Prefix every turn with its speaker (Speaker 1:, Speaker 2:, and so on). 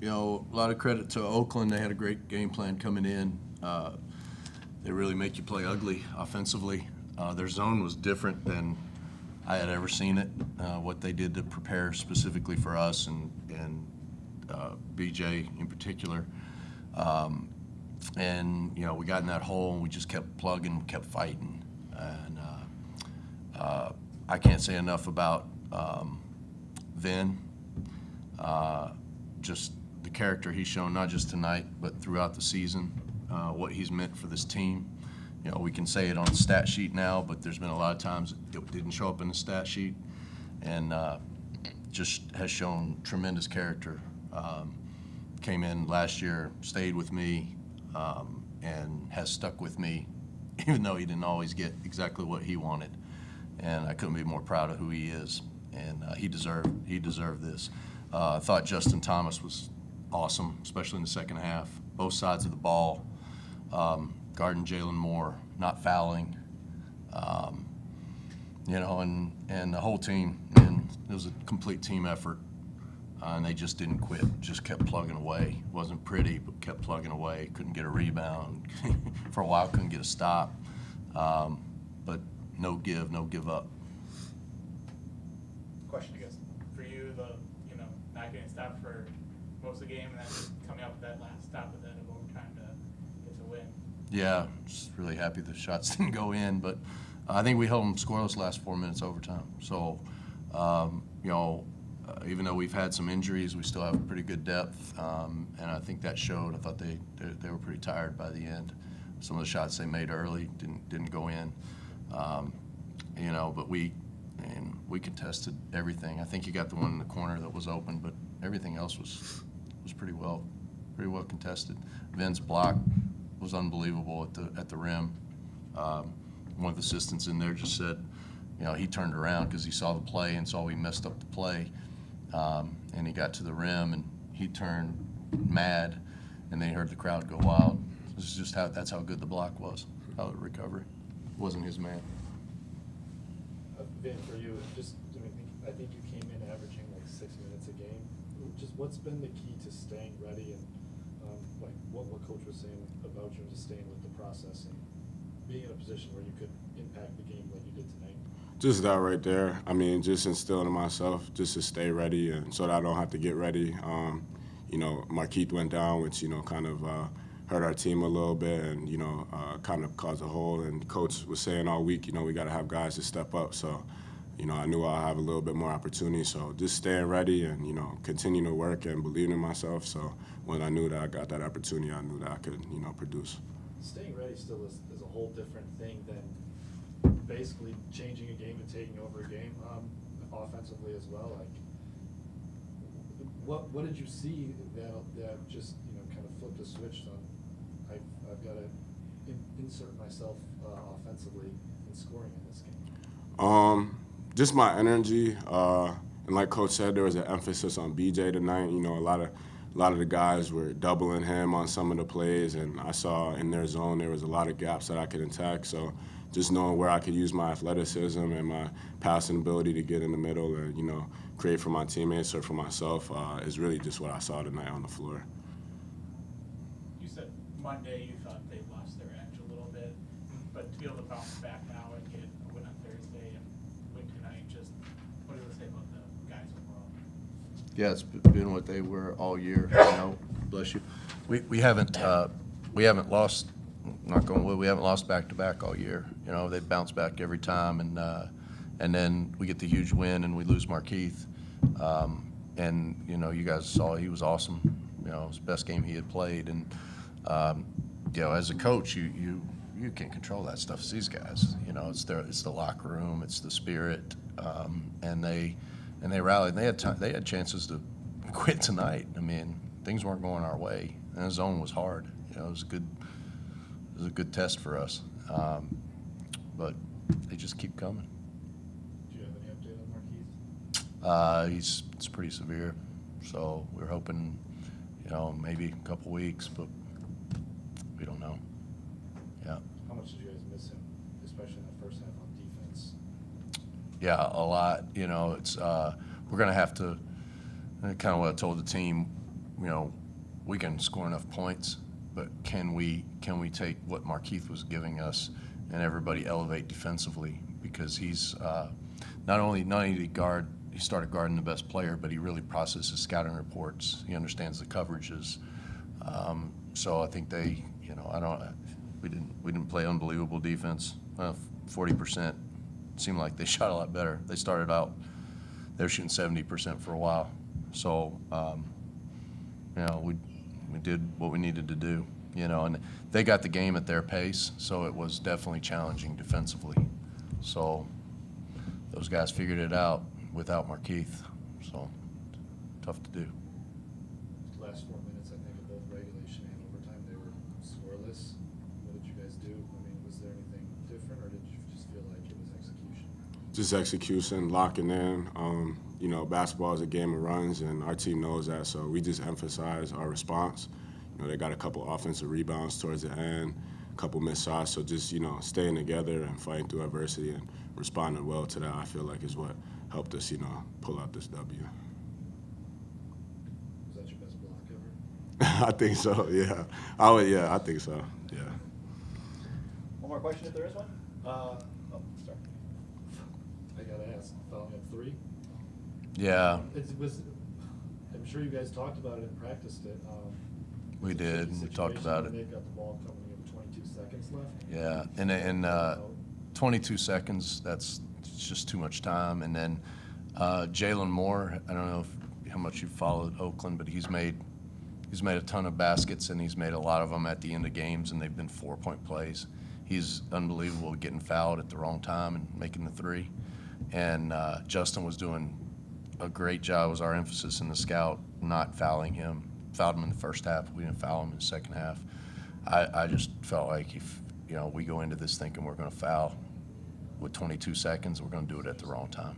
Speaker 1: You know, a lot of credit to Oakland. They had a great game plan coming in. They really make you play ugly offensively. Their zone was different than I had ever seen it. What they did to prepare specifically for us and BJ in particular. And you know, we got in that hole and we just kept plugging, kept fighting. And I can't say enough about Vin. Just the character he's shown, not just tonight, but throughout the season, what he's meant for this team. You know, we can say it on the stat sheet now, but there's been a lot of times it didn't show up in the stat sheet, and just has shown tremendous character. Came in last year, stayed with me, and has stuck with me, even though he didn't always get exactly what he wanted. And I couldn't be more proud of who he is, and he deserved this. I thought Justin Thomas was awesome, especially in the second half. Both sides of the ball, guarding Jalen Moore, not fouling, you know, and the whole team. And it was a complete team effort, and they just didn't quit. Just kept plugging away. It wasn't pretty, but kept plugging away. Couldn't get a rebound for a while. Couldn't get a stop, but no give up.
Speaker 2: Question, I guess, for you, not getting stopped for most of the game and then just coming up with that last stop at the end of overtime to get the win.
Speaker 1: Yeah, just really happy the shots didn't go in, but I think we held them scoreless last 4 minutes overtime. So, you know, even though we've had some injuries, we still have pretty good depth, and I think that showed. I thought they were pretty tired by the end. Some of the shots they made early didn't go in, you know, but we contested everything. I think you got the one in the corner that was open, but everything else was pretty well contested. Vin's block was unbelievable at the rim. One of the assistants in there just said, you know, he turned around because he saw the play and saw we messed up the play, and he got to the rim and he turned mad, and then he heard the crowd go wild. This is just that's how good the block was, how the recovery. It wasn't his man.
Speaker 3: Vin, for you, I think you came in averaging like 6 minutes a game. Just what's been the key to staying ready, and like what coach was saying about you, just staying with the process and being in a position where you could impact the game like you did tonight?
Speaker 4: Just that right there. I mean, just instilling in myself just to stay ready, and so that I don't have to get ready. You know, Markeith went down, which, you know, kind of hurt our team a little bit, and, you know, kind of caused a hole. And coach was saying all week, you know, we got to have guys to step up. So, you know, I knew I'll have a little bit more opportunity. So just staying ready and, you know, continuing to work and believing in myself. So when I knew that I got that opportunity, I knew that I could, you know, produce.
Speaker 3: Staying ready still is a whole different thing than basically changing a game and taking over a game offensively as well. Like, what did you see that just, you know, kind of flipped a switch on? I've got to insert myself offensively in scoring in this game.
Speaker 4: Just my energy, and like Coach said, there was an emphasis on BJ tonight. You know, a lot of the guys were doubling him on some of the plays, and I saw in their zone there was a lot of gaps that I could attack. So just knowing where I could use my athleticism and my passing ability to get in the middle and, you know, create for my teammates or for myself is really just what I saw tonight on the floor.
Speaker 2: You said Monday you thought they lost their edge a little bit, but to be able to bounce back now and get a win on Thursday and win tonight, just what does it say about the guys overall?
Speaker 1: Yeah, it's been what they were all year. You know, bless you. We haven't lost. Knock on wood, we haven't lost back-to-back all year. You know, they bounce back every time, and then we get the huge win and we lose Markeith. And you know, you guys saw he was awesome. You know, it was the best game he had played. And you know, as a coach, you can't control that stuff. It's these guys. You know, it's the locker room, it's the spirit, and they rallied. And they had chances to quit tonight. I mean, things weren't going our way, and the zone was hard. You know, it was a good test for us, but they just keep coming.
Speaker 3: Do you have any update on Markeith?
Speaker 1: It's pretty severe, so we're hoping, you know, maybe a couple weeks, but we don't know. Yeah.
Speaker 3: How much did you guys miss him, especially in the first half on defense?
Speaker 1: Yeah, a lot. You know, it's we're going to have to, kind of what I told the team, we can score enough points, but can we take what Markeith was giving us and everybody elevate defensively? Because he's not only did he started guarding the best player, but he really processes scouting reports. He understands the coverages. So I think we didn't play unbelievable defense. 40% seemed like they shot a lot better. They started out, they were shooting 70% for a while. So we did what we needed to do, and they got the game at their pace, so it was definitely challenging defensively. So those guys figured it out without Markeith, so tough to do.
Speaker 3: Last 4 minutes, I think, of both regulation and overtime, they were scoreless. What did you guys do? I mean, was there anything different, or did you just feel like it was execution?
Speaker 4: Just execution, locking in. Basketball is a game of runs, and our team knows that, so we just emphasize our response. They got a couple offensive rebounds towards the end, a couple missed shots, so just, staying together and fighting through adversity and responding well to that, I feel like is what helped us, pull out this W.
Speaker 3: Was that your best block ever?
Speaker 4: I think so, yeah. I think so, yeah.
Speaker 5: One more question if there is one? Sorry.
Speaker 3: I gotta ask, following up 3?
Speaker 1: Yeah,
Speaker 3: I'm sure you guys talked about it and practiced it.
Speaker 1: we
Speaker 3: It's a
Speaker 1: did.
Speaker 3: tricky
Speaker 1: We talked
Speaker 3: situation
Speaker 1: about
Speaker 3: when
Speaker 1: it.
Speaker 3: They've got the ball coming in with 22 seconds left.
Speaker 1: Yeah, and 22 seconds, that's just too much time. And then Jalen Moore, I don't know how much you followed Oakland, but he's made a ton of baskets, and he's made a lot of them at the end of games, and they've been 4-point plays. He's unbelievable getting fouled at the wrong time and making the 3. And Justin was doing a great job. It was our emphasis in the scout, not fouling him. Fouled him in the first half. We didn't foul him in the second half. I just felt like if we go into this thinking we're going to foul with 22 seconds, we're going to do it at the wrong time.